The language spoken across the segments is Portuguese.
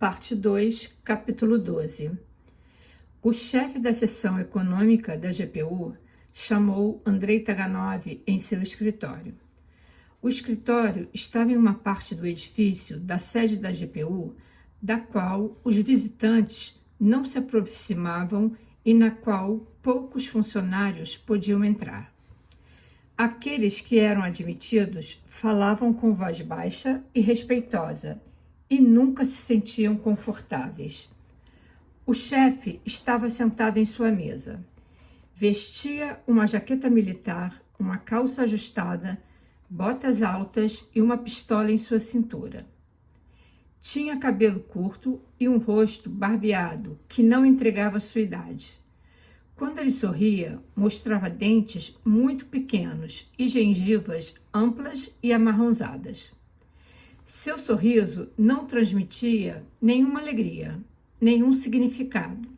Parte 2, capítulo 12. O chefe da seção econômica da GPU chamou Andrei Taganov em seu escritório. O escritório estava em uma parte do edifício da sede da GPU, da qual os visitantes não se aproximavam e na qual poucos funcionários podiam entrar. Aqueles que eram admitidos falavam com voz baixa e respeitosa e nunca se sentiam confortáveis. O chefe estava sentado em sua mesa. Vestia uma jaqueta militar, uma calça ajustada, botas altas e uma pistola em sua cintura. Tinha cabelo curto e um rosto barbeado que não entregava sua idade. Quando ele sorria, mostrava dentes muito pequenos e gengivas amplas e amarronzadas. Seu sorriso não transmitia nenhuma alegria, nenhum significado.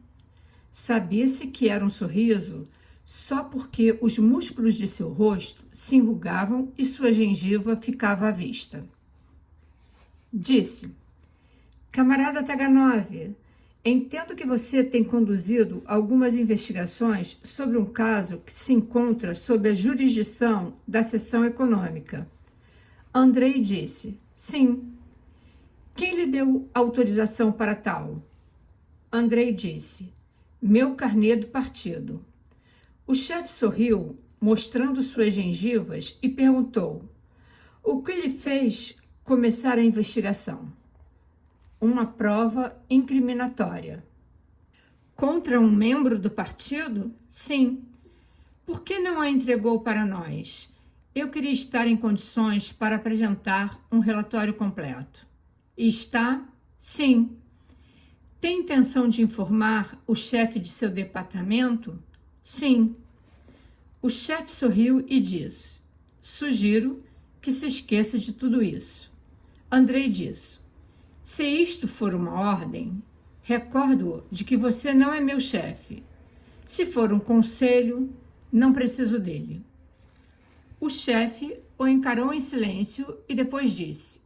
Sabia-se que era um sorriso só porque os músculos de seu rosto se enrugavam e sua gengiva ficava à vista. Disse: "Camarada Taganov, entendo que você tem conduzido algumas investigações sobre um caso que se encontra sob a jurisdição da seção econômica." Andrei disse: "Sim." "Quem lhe deu autorização para tal?" Andrei disse: "Meu carnê do partido." O chefe sorriu, mostrando suas gengivas, e perguntou: "O que lhe fez começar a investigação?" "Uma prova incriminatória." "Contra um membro do partido?" "Sim." "Por que não a entregou para nós? Eu queria estar em condições para apresentar um relatório completo." "Está?" "Sim." "Tem intenção de informar o chefe de seu departamento?" "Sim." O chefe sorriu e disse: "Sugiro que se esqueça de tudo isso." Andrei disse: "Se isto for uma ordem, recordo-o de que você não é meu chefe. Se for um conselho, não preciso dele." O chefe o encarou em silêncio e depois disse: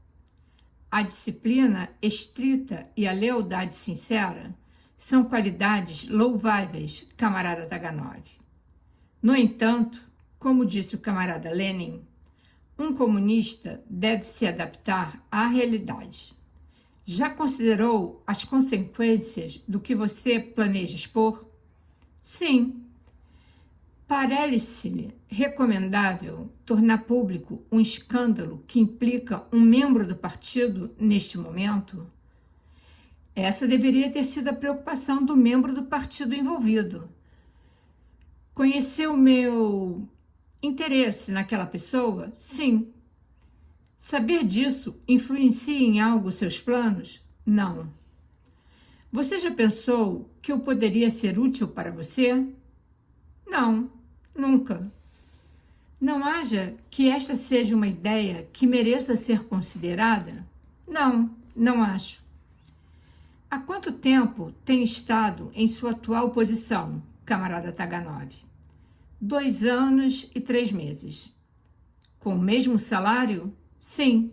"A disciplina estrita e a lealdade sincera são qualidades louváveis, camarada Taganov. No entanto, como disse o camarada Lenin, um comunista deve se adaptar à realidade. Já considerou as consequências do que você planeja expor?" "Sim." "Parece-lhe recomendável tornar público um escândalo que implica um membro do partido neste momento?" Essa deveria ter sido a preocupação do membro do partido envolvido. "Conheceu o meu interesse naquela pessoa?" "Sim." "Saber disso influencia em algo seus planos?" "Não." "Você já pensou que eu poderia ser útil para você?" "Não, nunca." "Não acha que esta seja uma ideia que mereça ser considerada?" "Não, não acho." "Há quanto tempo tem estado em sua atual posição, camarada Taganov?" 2 anos e 3 meses. "Com o mesmo salário?" "Sim."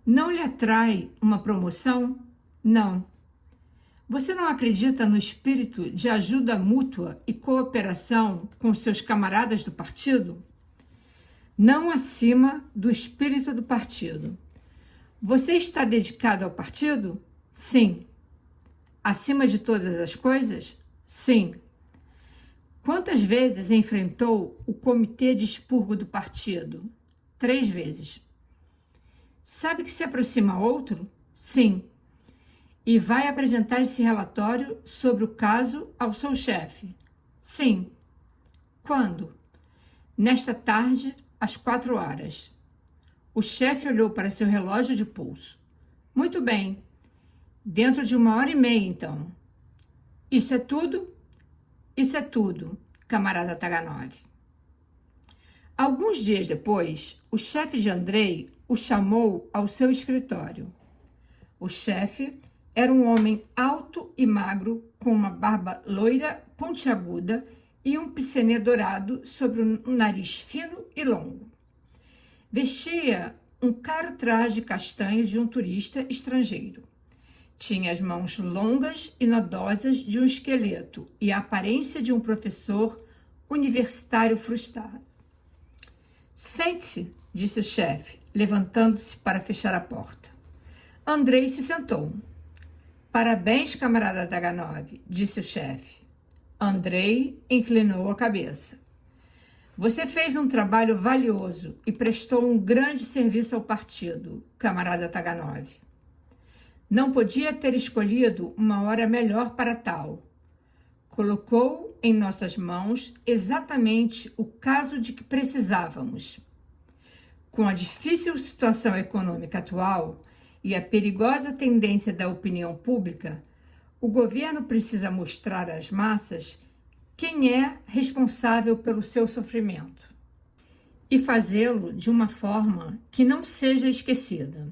"Não lhe atrai uma promoção?" "Não." "Você não acredita no espírito de ajuda mútua e cooperação com seus camaradas do partido?" "Não acima do espírito do partido." "Você está dedicado ao partido?" "Sim." "Acima de todas as coisas?" "Sim." "Quantas vezes enfrentou o comitê de expurgo do partido?" 3 vezes. "Sabe que se aproxima outro?" "Sim." "E vai apresentar esse relatório sobre o caso ao seu chefe?" "Sim." "Quando?" "Nesta tarde, às 4 horas." O chefe olhou para seu relógio de pulso. "Muito bem. Dentro de 1h30, então." "Isso é tudo?" "Isso é tudo, camarada Taganov." Alguns dias depois, o chefe de Andrei o chamou ao seu escritório. O chefe era um homem alto e magro, com uma barba loira, pontiaguda e um pissenê dourado sobre um nariz fino e longo. Vestia um caro traje castanho de um turista estrangeiro. Tinha as mãos longas e nodosas de um esqueleto e a aparência de um professor universitário frustrado. Sente-se, disse o chefe, levantando-se para fechar a porta. Andrei se sentou. Parabéns, camarada Taganov, disse o chefe. Andrei inclinou a cabeça. Você fez um trabalho valioso e prestou um grande serviço ao partido, camarada Taganov. Não podia ter escolhido uma hora melhor para tal. Colocou em nossas mãos exatamente o caso de que precisávamos. Com a difícil situação econômica atual e a perigosa tendência da opinião pública, o governo precisa mostrar às massas quem é responsável pelo seu sofrimento e fazê-lo de uma forma que não seja esquecida.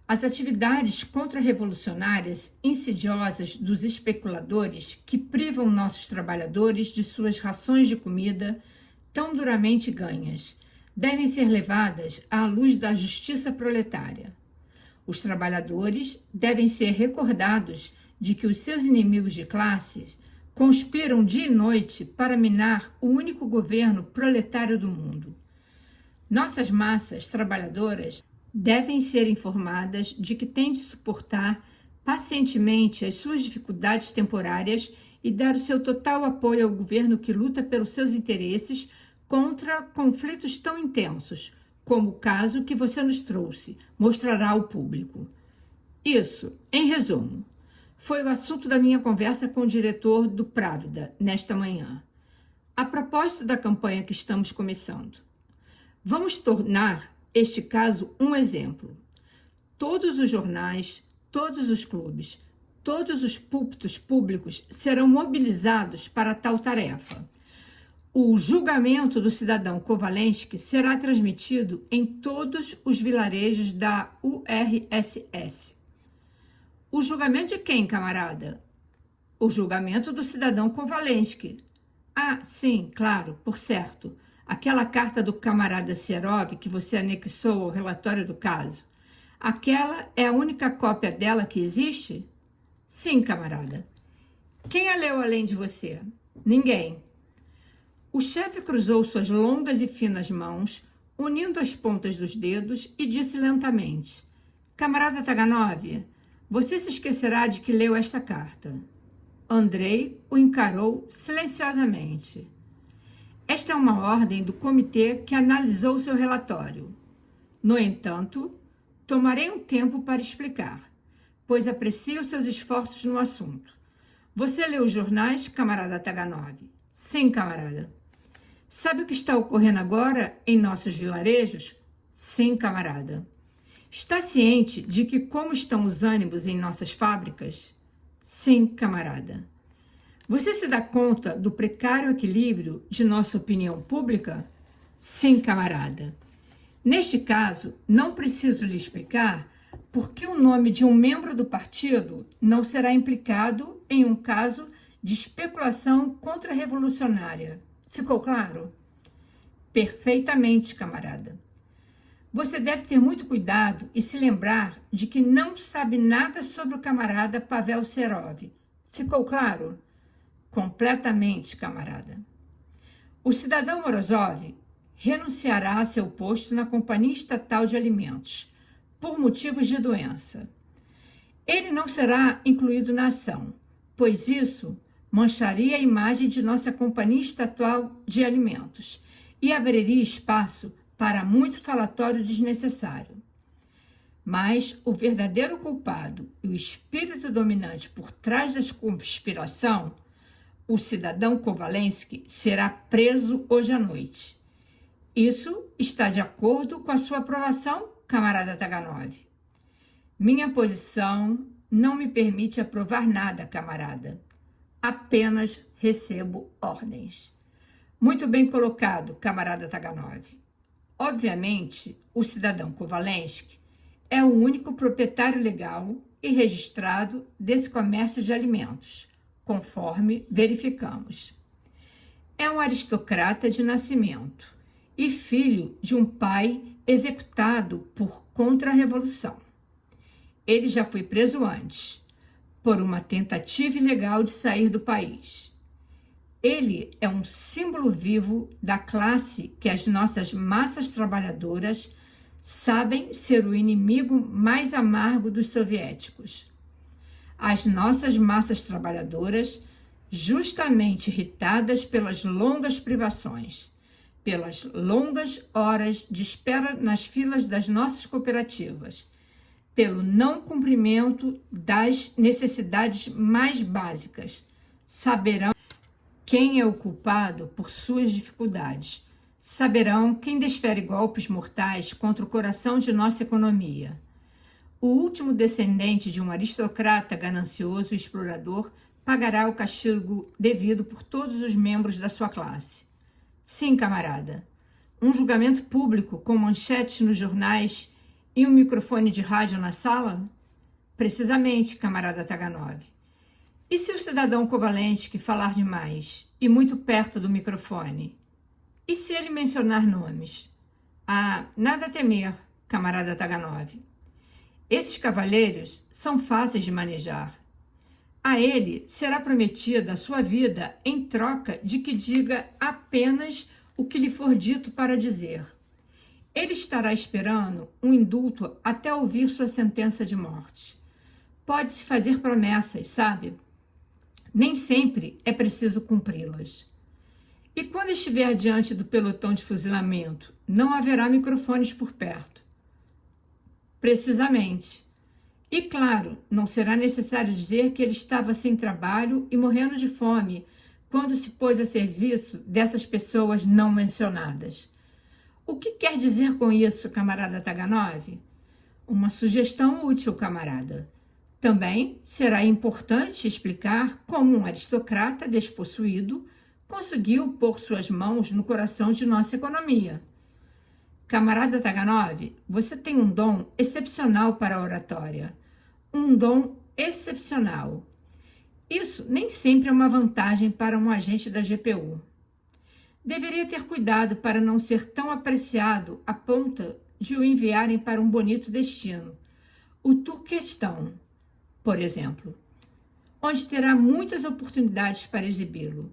As atividades contra-revolucionárias insidiosas dos especuladores que privam nossos trabalhadores de suas rações de comida tão duramente ganhas devem ser levadas à luz da justiça proletária. Os trabalhadores devem ser recordados de que os seus inimigos de classes conspiram dia e noite para minar o único governo proletário do mundo. Nossas massas trabalhadoras devem ser informadas de que têm de suportar pacientemente as suas dificuldades temporárias e dar o seu total apoio ao governo que luta pelos seus interesses contra conflitos tão intensos, como o caso que você nos trouxe, mostrará ao público. Isso, em resumo, foi o assunto da minha conversa com o diretor do Pravda nesta manhã. A propósito da campanha que estamos começando, vamos tornar este caso um exemplo. Todos os jornais, todos os clubes, todos os púlpitos públicos serão mobilizados para tal tarefa. O julgamento do cidadão Kovalensky será transmitido em todos os vilarejos da URSS. O julgamento de quem, camarada? O julgamento do cidadão Kovalensky. Ah, sim, claro, por certo. Aquela carta do camarada Serov que você anexou ao relatório do caso. Aquela é a única cópia dela que existe? Sim, camarada. Quem a leu além de você? Ninguém. O chefe cruzou suas longas e finas mãos, unindo as pontas dos dedos, e disse lentamente: Camarada Taganov, você se esquecerá de que leu esta carta. Andrei o encarou silenciosamente. Esta é uma ordem do comitê que analisou seu relatório. No entanto, tomarei um tempo para explicar, pois aprecio seus esforços no assunto. Você leu os jornais, camarada Taganov? Sim, camarada. Sabe o que está ocorrendo agora em nossos vilarejos? Sim, camarada. Está ciente de que como estão os ânimos em nossas fábricas? Sim, camarada. Você se dá conta do precário equilíbrio de nossa opinião pública? Sim, camarada. Neste caso, não preciso lhe explicar por que o nome de um membro do partido não será implicado em um caso de especulação contra-revolucionária. Ficou claro? Perfeitamente, camarada. Você deve ter muito cuidado e se lembrar de que não sabe nada sobre o camarada Pavel Serov. Ficou claro? Completamente, camarada. O cidadão Morozov renunciará a seu posto na Companhia Estatal de Alimentos, por motivos de doença. Ele não será incluído na ação, pois isso mancharia a imagem de nossa Companhia Estatal de Alimentos e abriria espaço para muito falatório desnecessário. Mas o verdadeiro culpado e o espírito dominante por trás da conspiração, o cidadão Kovalensky, será preso hoje à noite. Isso está de acordo com a sua aprovação, camarada Taganov? Minha posição não me permite aprovar nada, camarada. Apenas recebo ordens. Muito bem colocado, camarada Taganov. Obviamente, o cidadão Kovalensky é o único proprietário legal e registrado desse comércio de alimentos, conforme verificamos. É um aristocrata de nascimento e filho de um pai executado por contra-revolução. ele já foi preso antes, por uma tentativa ilegal de sair do país. Ele é um símbolo vivo da classe que as nossas massas trabalhadoras sabem ser o inimigo mais amargo dos soviéticos. As nossas massas trabalhadoras, justamente irritadas pelas longas privações, pelas longas horas de espera nas filas das nossas cooperativas, pelo não cumprimento das necessidades mais básicas, saberão quem é o culpado por suas dificuldades, saberão quem desfere golpes mortais contra o coração de nossa economia. O último descendente de um aristocrata ganancioso e explorador pagará o castigo devido por todos os membros da sua classe. Sim, camarada, um julgamento público com manchetes nos jornais e um microfone de rádio na sala? Precisamente, camarada Taganov. E se o cidadão Kovalensky falar demais e muito perto do microfone? E se ele mencionar nomes? Ah, nada a temer, camarada Taganov. Esses cavalheiros são fáceis de manejar. A ele será prometida a sua vida em troca de que diga apenas o que lhe for dito para dizer. Ele estará esperando um indulto até ouvir sua sentença de morte. Pode-se fazer promessas, sabe? Nem sempre é preciso cumpri-las. E quando estiver diante do pelotão de fuzilamento, não haverá microfones por perto. Precisamente. E claro, não será necessário dizer que ele estava sem trabalho e morrendo de fome quando se pôs a serviço dessas pessoas não mencionadas. O que quer dizer com isso, camarada Taganov? Uma sugestão útil, camarada. Também será importante explicar como um aristocrata despossuído conseguiu pôr suas mãos no coração de nossa economia. Camarada Taganov, você tem um dom excepcional para a oratória. Um dom excepcional. Isso nem sempre é uma vantagem para um agente da GPU. Deveria ter cuidado para não ser tão apreciado a ponto de o enviarem para um bonito destino, o Turquestão, por exemplo, onde terá muitas oportunidades para exibi-lo,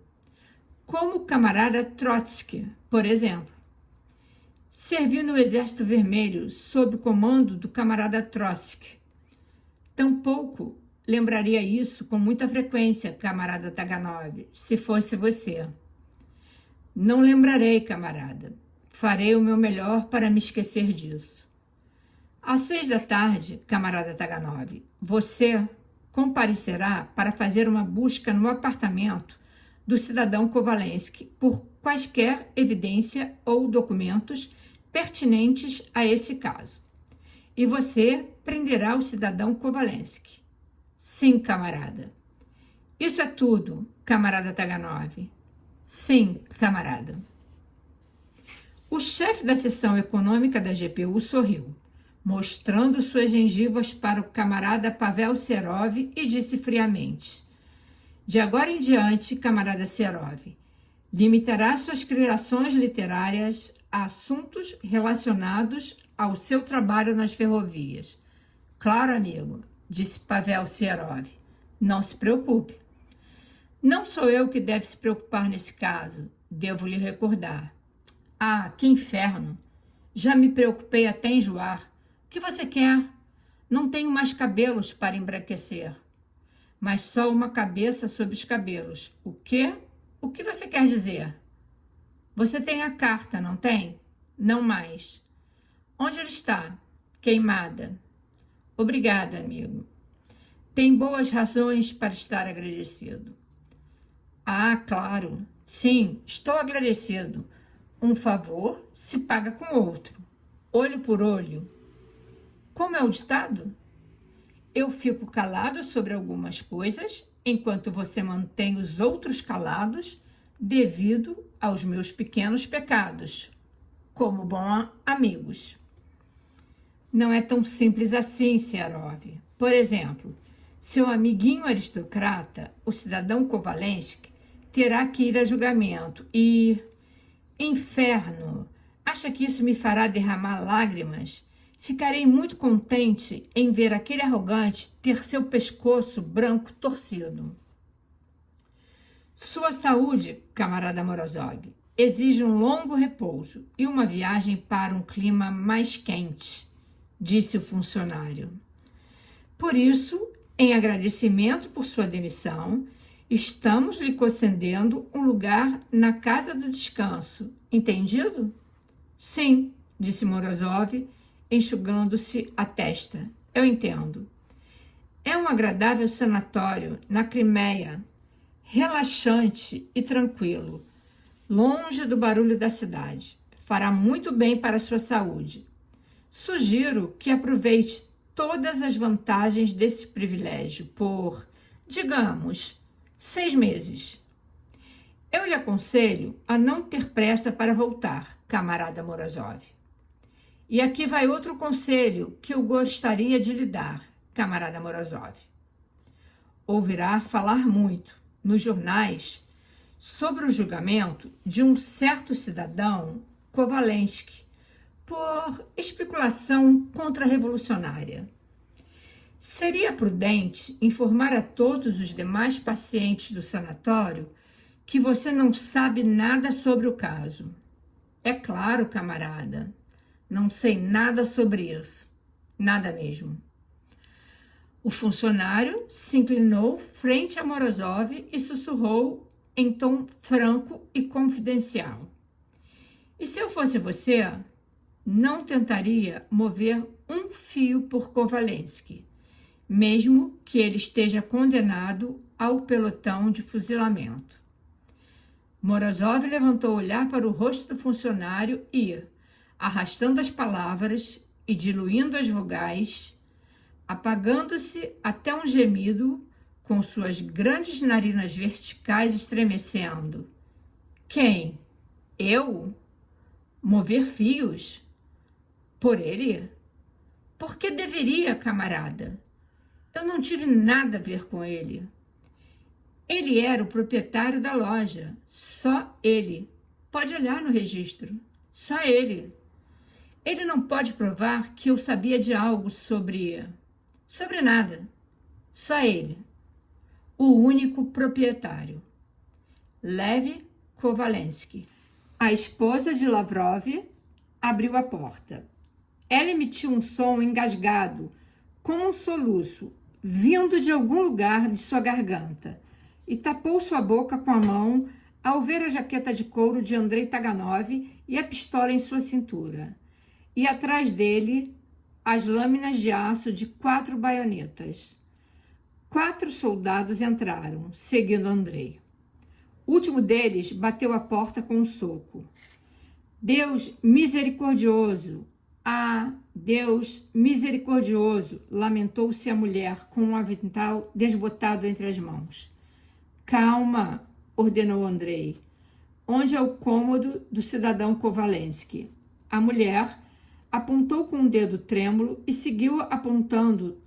como o camarada Trotsky, por exemplo. Servi no Exército Vermelho sob o comando do camarada Trotsky. Tampouco lembraria isso com muita frequência, camarada Taganov, se fosse você. Não lembrarei, camarada. Farei o meu melhor para me esquecer disso. Às 6 da tarde, camarada Taganov, você comparecerá para fazer uma busca no apartamento do cidadão Kovalensky por quaisquer evidência ou documentos pertinentes a esse caso. E você prenderá o cidadão Kovalensky. Sim, camarada. Isso é tudo, camarada Taganov. Sim, camarada. O chefe da seção econômica da GPU sorriu, mostrando suas gengivas para o camarada Pavel Serov e disse friamente: de agora em diante, camarada Serov, limitará suas criações literárias a assuntos relacionados ao seu trabalho nas ferrovias. Claro, amigo, disse Pavel Serov. Não se preocupe. Não sou eu que deve se preocupar nesse caso, devo lhe recordar. Ah, que inferno! Já me preocupei até enjoar. O que você quer? Não tenho mais cabelos para embranquecer. Mas só uma cabeça sob os cabelos. O quê? O que você quer dizer? Você tem a carta, não tem? Não mais. Onde ela está? Queimada. Obrigada, amigo. Tem boas razões para estar agradecido. Ah, claro. Sim, estou agradecido. Um favor se paga com outro. Olho por olho. Como é o ditado? Eu fico calado sobre algumas coisas, enquanto você mantém os outros calados, devido aos meus pequenos pecados, como bons amigos. Não é tão simples assim, Serov. Por exemplo, seu amiguinho aristocrata, o cidadão Kovalensky, terá que ir a julgamento e... Inferno! Acha que isso me fará derramar lágrimas? Ficarei muito contente em ver aquele arrogante ter seu pescoço branco torcido. Sua saúde, camarada Morozov, exige um longo repouso e uma viagem para um clima mais quente, disse o funcionário. Por isso, em agradecimento por sua demissão, estamos lhe concedendo um lugar na casa do descanso, entendido? Sim, disse Morozov, enxugando-se a testa. Eu entendo. É um agradável sanatório na Crimeia, relaxante e tranquilo, longe do barulho da cidade. Fará muito bem para a sua saúde. Sugiro que aproveite todas as vantagens desse privilégio por, digamos, 6 meses. Eu lhe aconselho a não ter pressa para voltar, camarada Morozov. E aqui vai outro conselho que eu gostaria de lhe dar, camarada Morozov. Ouvirá falar muito nos jornais sobre o julgamento de um certo cidadão, Kovalensky, por especulação contra-revolucionária. Seria prudente informar a todos os demais pacientes do sanatório que você não sabe nada sobre o caso. É claro, camarada, não sei nada sobre isso, nada mesmo. O funcionário se inclinou frente a Morozov e sussurrou em tom franco e confidencial. E se eu fosse você, não tentaria mover um fio por Kovalensky, mesmo que ele esteja condenado ao pelotão de fuzilamento. Morozov levantou o olhar para o rosto do funcionário e, arrastando as palavras e diluindo as vogais, apagando-se até um gemido, com suas grandes narinas verticais estremecendo. Quem? Eu? Mover fios? Por ele? Por que deveria, camarada? Eu não tive nada a ver com ele. Ele era o proprietário da loja. Só ele. Pode olhar no registro. Só ele. Ele não pode provar que eu sabia de algo sobre nada. Só ele. O único proprietário. Lev Kovalensky. A esposa de Lavrov abriu a porta. Ela emitiu um som engasgado, como um soluço, vindo de algum lugar de sua garganta, e tapou sua boca com a mão ao ver a jaqueta de couro de Andrei Taganov e a pistola em sua cintura. E atrás dele, as lâminas de aço de 4 baionetas. 4 soldados entraram, seguindo Andrei. O último deles bateu a porta com um soco. Deus misericordioso! Ah, Deus misericordioso! Lamentou-se a mulher com um avental desbotado entre as mãos. Calma, ordenou Andrei. Onde é o cômodo do cidadão Kovalensky? A mulher apontou com um dedo trêmulo e seguiu apontando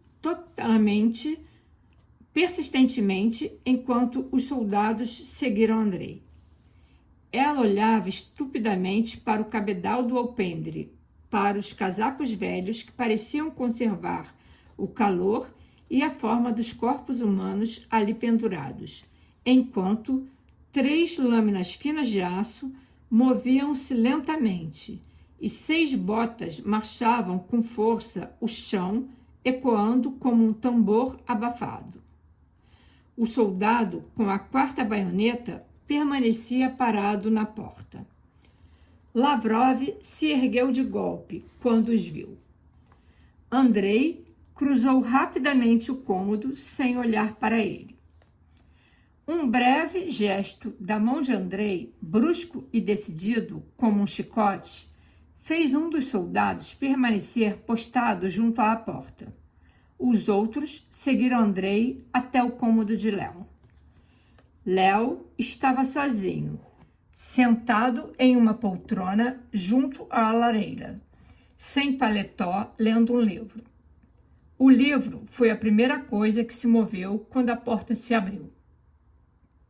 persistentemente, enquanto os soldados seguiram Andrei. Ela olhava estupidamente para o cabedal do alpendre, para os casacos velhos que pareciam conservar o calor e a forma dos corpos humanos ali pendurados, enquanto 3 lâminas finas de aço moviam-se lentamente e 6 botas marchavam com força o chão, ecoando como um tambor abafado. O soldado, com a 4ª baioneta, permanecia parado na porta. Lavrov se ergueu de golpe quando os viu. Andrei cruzou rapidamente o cômodo sem olhar para ele. Um breve gesto da mão de Andrei, brusco e decidido como um chicote, fez um dos soldados permanecer postado junto à porta. Os outros seguiram Andrei até o cômodo de Léo. Léo estava sozinho, sentado em uma poltrona junto à lareira, sem paletó, lendo um livro. O livro foi a primeira coisa que se moveu quando a porta se abriu.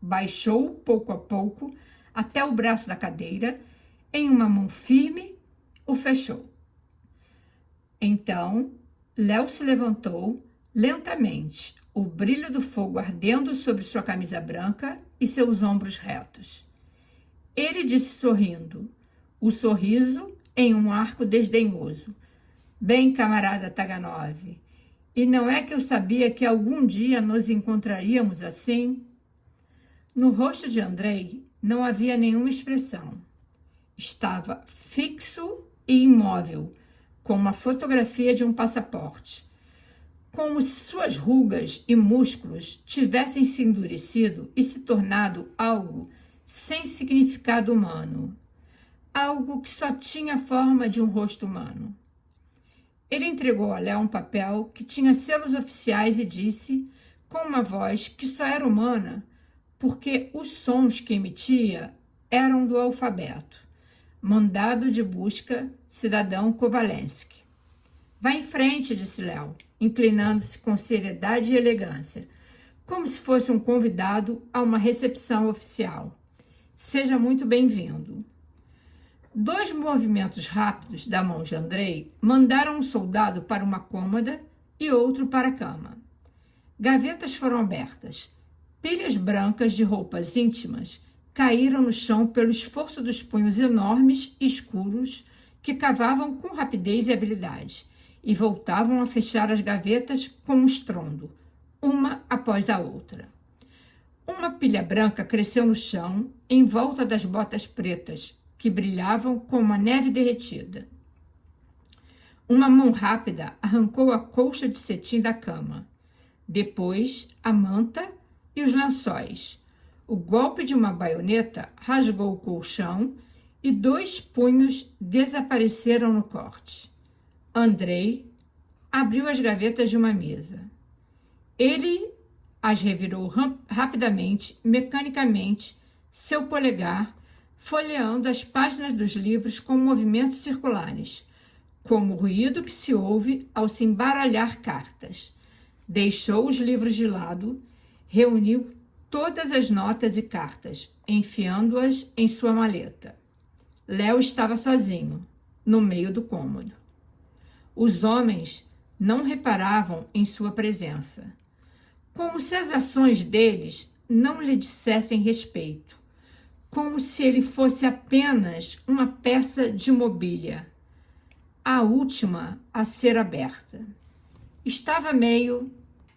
Baixou pouco a pouco até o braço da cadeira, em uma mão firme, o fechou. Então, Léo se levantou lentamente, o brilho do fogo ardendo sobre sua camisa branca e seus ombros retos. Ele disse sorrindo, o sorriso em um arco desdenhoso: "Bem, camarada Taganov, e não é que eu sabia que algum dia nos encontraríamos assim?" No rosto de Andrei não havia nenhuma expressão. Estava fixo e imóvel, como uma fotografia de um passaporte, como se suas rugas e músculos tivessem se endurecido e se tornado algo sem significado humano, algo que só tinha a forma de um rosto humano. Ele entregou a Léo um papel que tinha selos oficiais e disse, com uma voz que só era humana, porque os sons que emitia eram do alfabeto: "Mandado de busca, cidadão Kovalensky." "Vá em frente", disse Léo, inclinando-se com seriedade e elegância, como se fosse um convidado a uma recepção oficial. "Seja muito bem-vindo." 2 movimentos rápidos da mão de Andrei mandaram um soldado para uma cômoda e outro para a cama. Gavetas foram abertas. Pilhas brancas de roupas íntimas caíram no chão pelo esforço dos punhos enormes e escuros que cavavam com rapidez e habilidade e voltavam a fechar as gavetas com um estrondo, uma após a outra. Uma pilha branca cresceu no chão em volta das botas pretas, que brilhavam como a neve derretida. Uma mão rápida arrancou a colcha de cetim da cama, depois a manta e os lençóis. O golpe de uma baioneta rasgou o colchão e 2 punhos desapareceram no corte. Andrei abriu as gavetas de uma mesa. Ele as revirou rapidamente, mecanicamente, seu polegar folheando as páginas dos livros com movimentos circulares, como o ruído que se ouve ao se embaralhar cartas. Deixou os livros de lado, reuniu todas as notas e cartas, enfiando-as em sua maleta. Léo estava sozinho, no meio do cômodo. Os homens não reparavam em sua presença, como se as ações deles não lhe dissessem respeito, como se ele fosse apenas uma peça de mobília, a última a ser aberta. Estava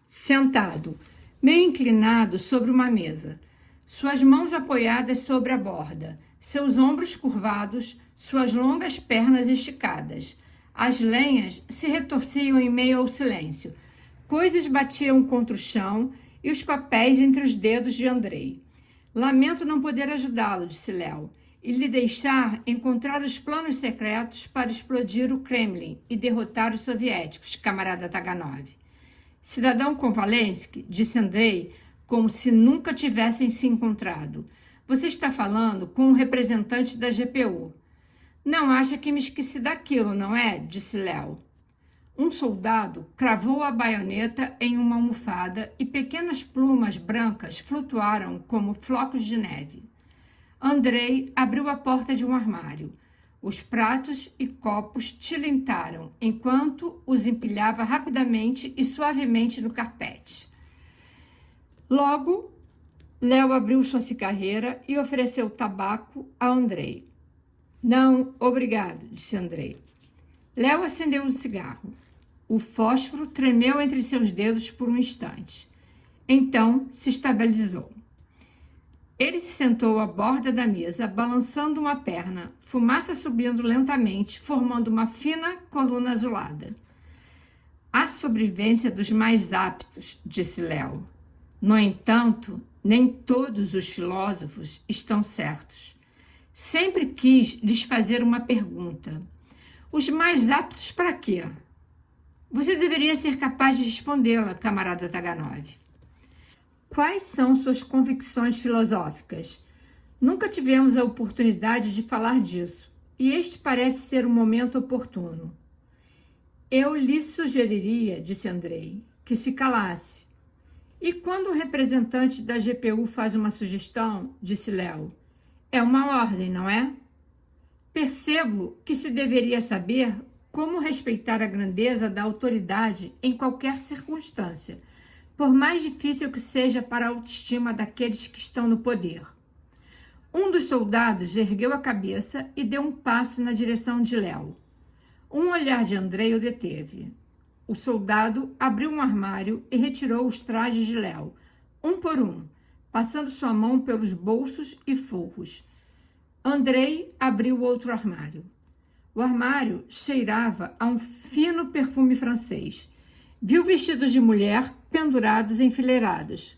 sentado, meio inclinado sobre uma mesa, suas mãos apoiadas sobre a borda, seus ombros curvados, suas longas pernas esticadas. As lenhas se retorciam em meio ao silêncio. Coisas batiam contra o chão e os papéis entre os dedos de Andrei. "Lamento não poder ajudá-lo", disse Léo, "e lhe deixar encontrar os planos secretos para explodir o Kremlin e derrotar os soviéticos, camarada Taganov." "Cidadão Kovalensky", disse Andrei, como se nunca tivessem se encontrado, "você está falando com um representante da GPU. Não acha que me esqueci daquilo, não é?", disse Léo. Um soldado cravou a baioneta em uma almofada e pequenas plumas brancas flutuaram como flocos de neve. Andrei abriu a porta de um armário. Os pratos e copos tilintaram enquanto os empilhava rapidamente e suavemente no carpete. Logo, Léo abriu sua cigarreira e ofereceu tabaco a Andrei. "Não, obrigado", disse Andrei. Léo acendeu um cigarro. O fósforo tremeu entre seus dedos por um instante. Então se estabilizou. Ele se sentou à borda da mesa, balançando uma perna, fumaça subindo lentamente, formando uma fina coluna azulada. "A sobrevivência dos mais aptos", disse Léo. "No entanto, nem todos os filósofos estão certos. Sempre quis lhes fazer uma pergunta. Os mais aptos para quê? Você deveria ser capaz de respondê-la, camarada Taganov. Quais são suas convicções filosóficas? Nunca tivemos a oportunidade de falar disso, e este parece ser um momento oportuno." "Eu lhe sugeriria", disse Andrei, "que se calasse." "E quando o representante da GPU faz uma sugestão", disse Léo, "é uma ordem, não é?" "Percebo que se deveria saber como respeitar a grandeza da autoridade em qualquer circunstância, por mais difícil que seja para a autoestima daqueles que estão no poder. Um dos soldados ergueu a cabeça e deu um passo na direção de Léo. Um olhar de Andrei o deteve. O soldado abriu um armário e retirou os trajes de Léo, um por um, passando sua mão pelos bolsos e forros. Andrei abriu outro armário. O armário cheirava a um fino perfume francês. Viu vestidos de mulher pendurados enfileirados.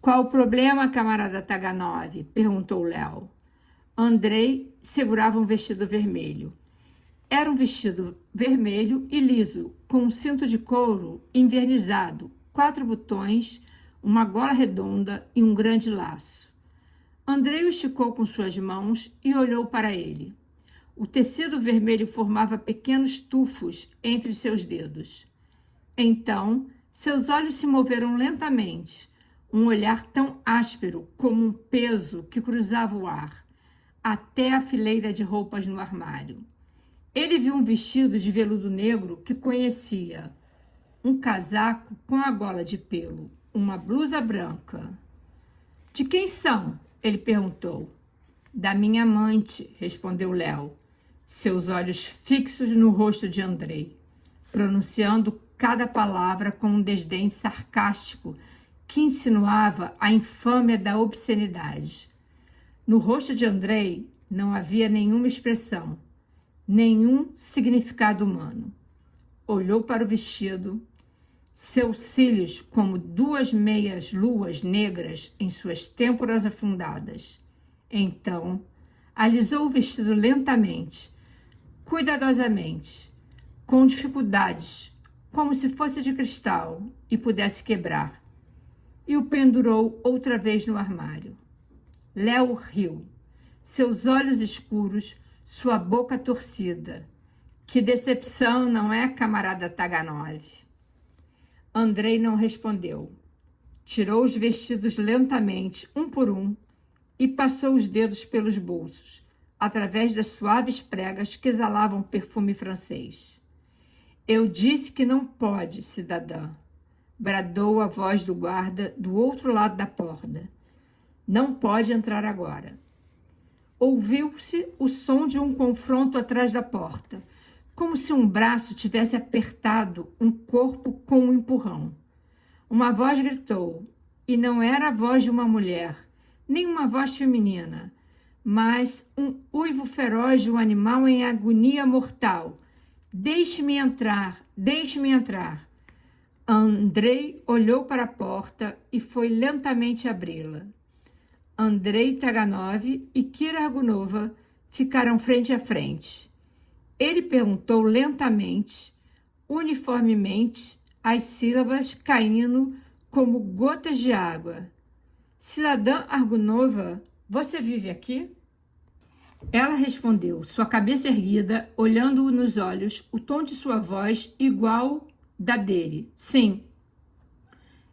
Qual o problema, camarada Taganov? Perguntou Léo. Andrei segurava um vestido vermelho. Era um vestido vermelho e liso, com um cinto de couro envernizado, 4 botões, uma gola redonda e um grande laço. Andrei o esticou com suas mãos e olhou para ele. O tecido vermelho formava pequenos tufos entre seus dedos. Então, seus olhos se moveram lentamente, um olhar tão áspero como um peso que cruzava o ar, até a fileira de roupas no armário. Ele viu um vestido de veludo negro que conhecia, um casaco com a gola de pelo, uma blusa branca. De quem são? Ele perguntou. Da minha amante, respondeu Léo, seus olhos fixos no rosto de Andrei, pronunciando cada palavra com um desdém sarcástico que insinuava a infâmia da obscenidade. No rosto de Andrei não havia nenhuma expressão, nenhum significado humano. Olhou para o vestido, seus cílios como 2 meias luas negras em suas têmporas afundadas. Então, alisou o vestido lentamente, cuidadosamente, com dificuldades, como se fosse de cristal e pudesse quebrar, e o pendurou outra vez no armário. Léo riu, seus olhos escuros, sua boca torcida. Que decepção, não é, camarada Taganov? Andrei não respondeu. Tirou os vestidos lentamente, um por um, e passou os dedos pelos bolsos, através das suaves pregas que exalavam perfume francês. Eu disse que não pode, cidadã, bradou a voz do guarda do outro lado da porta. Não pode entrar agora. Ouviu-se o som de um confronto atrás da porta, como se um braço tivesse apertado um corpo com um empurrão. Uma voz gritou, e não era a voz de uma mulher, nem uma voz feminina, mas um uivo feroz de um animal em agonia mortal. Deixe-me entrar, deixe-me entrar. Andrei olhou para a porta e foi lentamente abri-la. Andrei Taganov e Kira Argunova ficaram frente a frente. Ele perguntou lentamente, uniformemente, as sílabas caindo como gotas de água. Cidadã Argunova, você vive aqui? Ela respondeu, sua cabeça erguida, olhando-o nos olhos, o tom de sua voz igual da dele. Sim.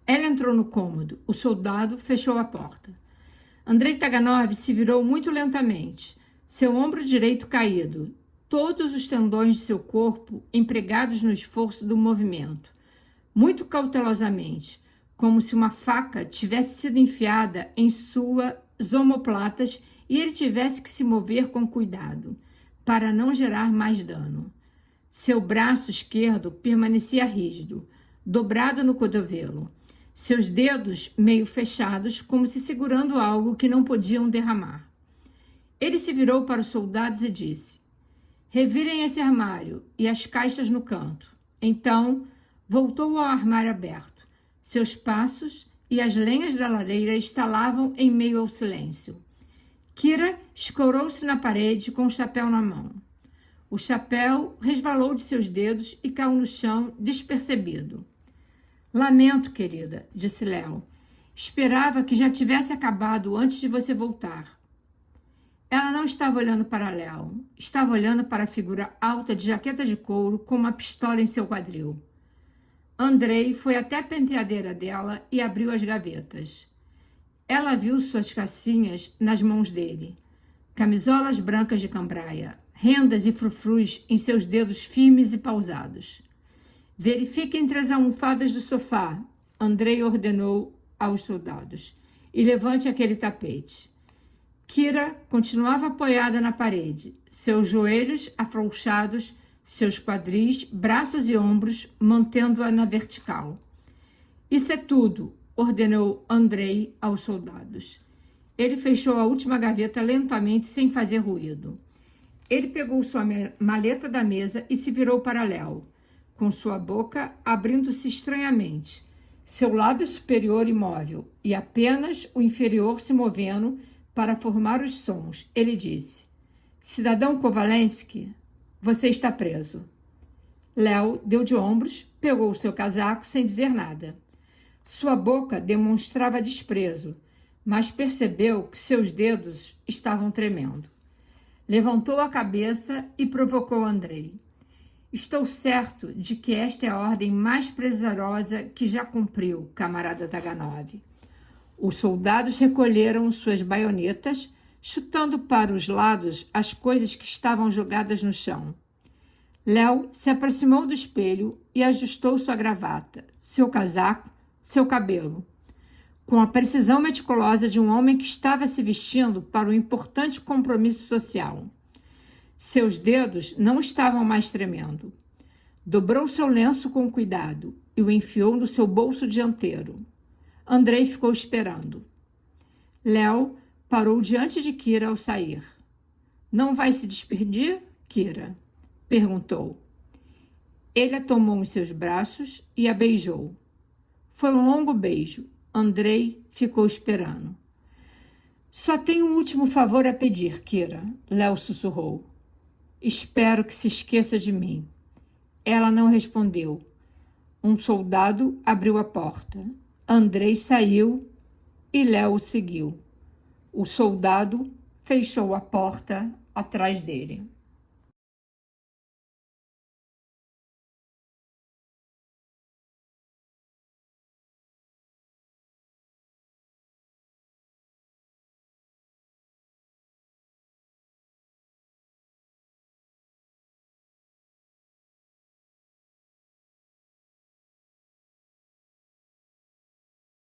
Ela entrou no cômodo. O soldado fechou a porta. Andrei Taganov se virou muito lentamente, seu ombro direito caído, todos os tendões de seu corpo empregados no esforço do movimento, muito cautelosamente, como se uma faca tivesse sido enfiada em suas omoplatas e ele tivesse que se mover com cuidado, para não gerar mais dano. Seu braço esquerdo permanecia rígido, dobrado no cotovelo, seus dedos meio fechados, como se segurando algo que não podiam derramar. Ele se virou para os soldados e disse, revirem esse armário e as caixas no canto. Então, voltou ao armário aberto. Seus passos e as lenhas da lareira estalavam em meio ao silêncio. Kira escorou-se na parede com o chapéu na mão. O chapéu resvalou de seus dedos e caiu no chão despercebido. Lamento, querida, disse Léo. Esperava que já tivesse acabado antes de você voltar. Ela não estava olhando para Léo. Estava olhando para a figura alta de jaqueta de couro com uma pistola em seu quadril. Andrei foi até a penteadeira dela e abriu as gavetas. Ela viu suas calcinhas nas mãos dele. Camisolas brancas de cambraia, rendas e frufrus em seus dedos firmes e pausados. Verifique entre as almofadas do sofá, Andrei ordenou aos soldados, e levante aquele tapete. Kira continuava apoiada na parede, seus joelhos afrouxados, seus quadris, braços e ombros, mantendo-a na vertical. Isso é tudo, ordenou Andrei aos soldados. Ele fechou a última gaveta lentamente, sem fazer ruído. Ele pegou sua maleta da mesa e se virou para Léo, com sua boca abrindo-se estranhamente, seu lábio superior imóvel e apenas o inferior se movendo para formar os sons. Ele disse: Cidadão Kovalensky, você está preso. Léo deu de ombros, pegou o seu casaco sem dizer nada. Sua boca demonstrava desprezo, mas percebeu que seus dedos estavam tremendo. Levantou a cabeça e provocou Andrei. Estou certo de que esta é a ordem mais prazerosa que já cumpriu, camarada Taganov. Os soldados recolheram suas baionetas, chutando para os lados as coisas que estavam jogadas no chão. Léo se aproximou do espelho e ajustou sua gravata, seu casaco, seu cabelo, com a precisão meticulosa de um homem que estava se vestindo para um importante compromisso social. Seus dedos não estavam mais tremendo. Dobrou seu lenço com cuidado e o enfiou no seu bolso dianteiro. Andrei ficou esperando. Léo parou diante de Kira ao sair. Não vai se despedir, Kira? Perguntou. Ele a tomou em seus braços e a beijou. Foi um longo beijo. Andrei ficou esperando. Só tenho um último favor a pedir, Kira, Léo sussurrou. Espero que se esqueça de mim. Ela não respondeu. Um soldado abriu a porta. Andrei saiu e Léo o seguiu. O soldado fechou a porta atrás dele.